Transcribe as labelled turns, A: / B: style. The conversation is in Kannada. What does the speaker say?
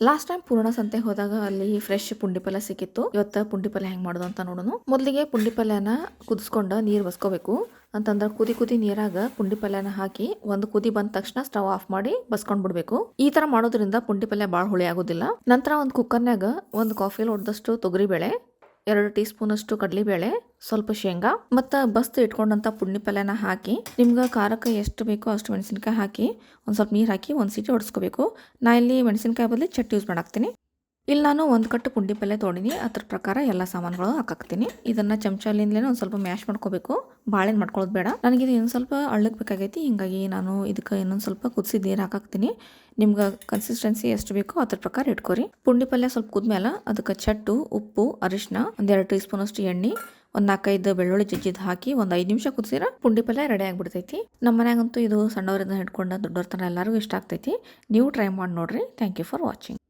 A: ಲಾಸ್ಟ್ ಟೈಮ್ ಪೂರ್ಣ ಸಂತೆಗೆ ಹೋದಾಗ ಅಲ್ಲಿ ಫ್ರೆಶ್ ಪುಂಡಿ ಪಲ್ಯ ಸಿಕ್ಕಿತ್ತು. ಇವತ್ತು ಪುಂಡಿ ಪಲ್ಯ ಹೆಂಗ್ ಮಾಡೋದು ಅಂತ ನೋಡೋಣ. ಮೊದಲಿಗೆ ಪುಂಡಿ ಪಲ್ಯನ ಕುದಿಸ್ಕೊಂಡು ನೀರು ಬಸ್ಕೋಬೇಕು. ಅಂತಂದ್ರೆ ಕುದಿ ನೀರಾಗ ಪುಂಡಿ ಪಲ್ಯನ ಹಾಕಿ ಒಂದು ಕುದಿ ಬಂದ ತಕ್ಷಣ ಸ್ಟವ್ ಆಫ್ ಮಾಡಿ ಬಸ್ಕೊಂಡ್ ಬಿಡ್ಬೇಕು. ಈ ತರ ಮಾಡೋದ್ರಿಂದ ಪುಂಡಿ ಪಲ್ಯ ಬಾಳ ಹುಳಿ ಆಗೋದಿಲ್ಲ. ನಂತರ ಒಂದು ಕುಕ್ಕರ್ನಾಗ ಒಂದು ಕಾಫಿ ಲೋಟದಷ್ಟು ತೊಗರಿ ಬೇಳೆ, 2 ಟೀ ಸ್ಪೂನ್ ಅಷ್ಟು ಕಡಲೆಬೇಳೆ, ಸ್ವಲ್ಪ ಶೇಂಗಾ ಮತ್ತು ಬಸ್ತು ಇಟ್ಕೊಂಡಂಥ ಪುಂಡಿ ಪಲ್ಯನ ಹಾಕಿ, ನಿಮ್ಗೆ ಖಾರಕ್ಕೆ ಎಷ್ಟು ಬೇಕೋ ಅಷ್ಟು ಮೆಣಸಿನ್ಕಾಯಿ ಹಾಕಿ ಒಂದು ಸ್ವಲ್ಪ ನೀರು ಹಾಕಿ ಒಂದು ಸೀಟಿ ಹೊಡ್ಸ್ಕೋಬೇಕು. ನಾ ಇಲ್ಲಿ ಮೆಣಸಿನ್ಕಾಯಿ ಬದಲು ಚಟ್ನಿ ಯೂಸ್ ಮಾಡಾಕ್ತೀನಿ. ಇಲ್ಲಿ ನಾನು ಒಂದು ಕಟ್ಟು ಪುಂಡಿ ಪಲ್ಯ ತೊಗೊಂಡಿನಿ. ಅದ್ರ ಪ್ರಕಾರ ಎಲ್ಲ ಸಾಮಾನುಗಳು ಹಾಕಾಕ್ತೀನಿ. ಇದನ್ನು ಚಮಚಲಿಂದಲೇ ಒಂದು ಸ್ವಲ್ಪ ಮ್ಯಾಶ್ ಮಾಡ್ಕೋಬೇಕು. ಬಾಳೆನ್ ಮಾಡ್ಕೊಳ್ಳೋದು ಬೇಡ. ನನಗಿದು ಇನ್ನೊಂದು ಸ್ವಲ್ಪ ಅಳ್ಳಕ್ಕೆ ಬೇಕಾಗೈತಿ. ಹಿಂಗಾಗಿ ನಾನು ಇದಕ್ಕೆ ಇನ್ನೊಂದು ಸ್ವಲ್ಪ ಕುದಿಸಿದ ನೀರು ಹಾಕಾಕ್ತೀನಿ. ನಿಮ್ಗೆ ಕನ್ಸಿಸ್ಟೆನ್ಸಿ ಎಷ್ಟು ಬೇಕೋ ಅದ್ರ ಪ್ರಕಾರ ಇಟ್ಕೊರಿ. ಪುಂಡಿ ಪಲ್ಯ ಸ್ವಲ್ಪ ಕುದ್ಮೇಲೆ ಅದಕ್ಕೆ ಚಟ್ಟು, ಉಪ್ಪು, ಅರಿಶಿನ, 2 ಟೀ ಸ್ಪೂನ್ ಅಷ್ಟು ಎಣ್ಣೆ, ಒಂದು 4-5 ಬೆಳ್ಳುಳ್ಳಿ ಜಜ್ಜಿದ್ ಹಾಕಿ ಒಂದು 5 ನಿಮಿಷ ಕುದಿಸಿರ ಪುಂಡಿ ಪಲ್ಯ ರೆಡಿ ಆಗಿಬಿಡ್ತೈತಿ. ನಮ್ಮ ಮನ್ಯಾಗಂತೂ ಇದು ಸಣ್ಣವರಿಂದ ಹಿಡ್ಕೊಂಡು ದೊಡ್ಡವ್ರ ತನಕ ಎಲ್ಲರಿಗೂ ಇಷ್ಟ ಆಗ್ತೈತಿ. ನೀವು ಟ್ರೈ ಮಾಡಿ ನೋಡ್ರಿ. Thank you for watching.